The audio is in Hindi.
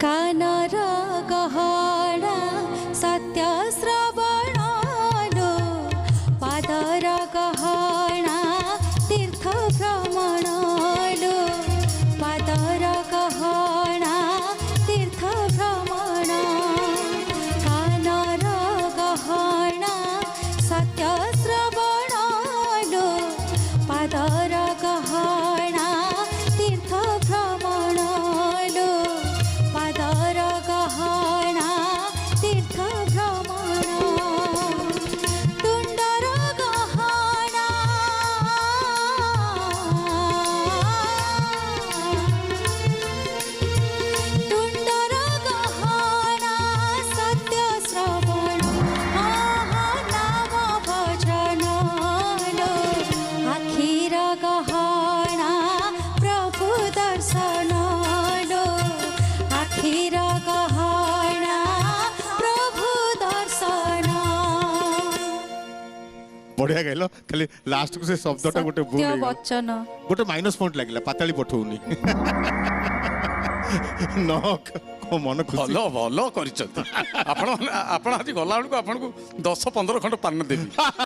कानर गहना सत्य श्रवणालो पादर गहना तीर्थ भ्रमणालो पादर गहना तीर्थ भ्रमण कानर गहना सत्य श्रवणालो पादर गहना तीर्थ भ्रमणालो पादर गहना तीर्थ भ्रमण तुंडर गहना तुंडर गहना सत्य श्रवण नाम भजनालो आखिर गहना प्रभु दर्शनालो आखिर गहना प्रभु दर्शन बढ़िया गाइल खाली लास्ट को से शब्दटा गोटे भूल सत्य ହେଇଗଲା। वचन गोटे माइनस पॉइंट लागिला पाताली पठौनी न मन खुशी ଭଲ ଭଲ କରିଛନ୍ତି ଆପଣ ଆପଣ ଆଜି ଗଲା ବେଳକୁ ଆପଣଙ୍କୁ 10-15 ଖଣ୍ଡ ପାନ ଦେବି।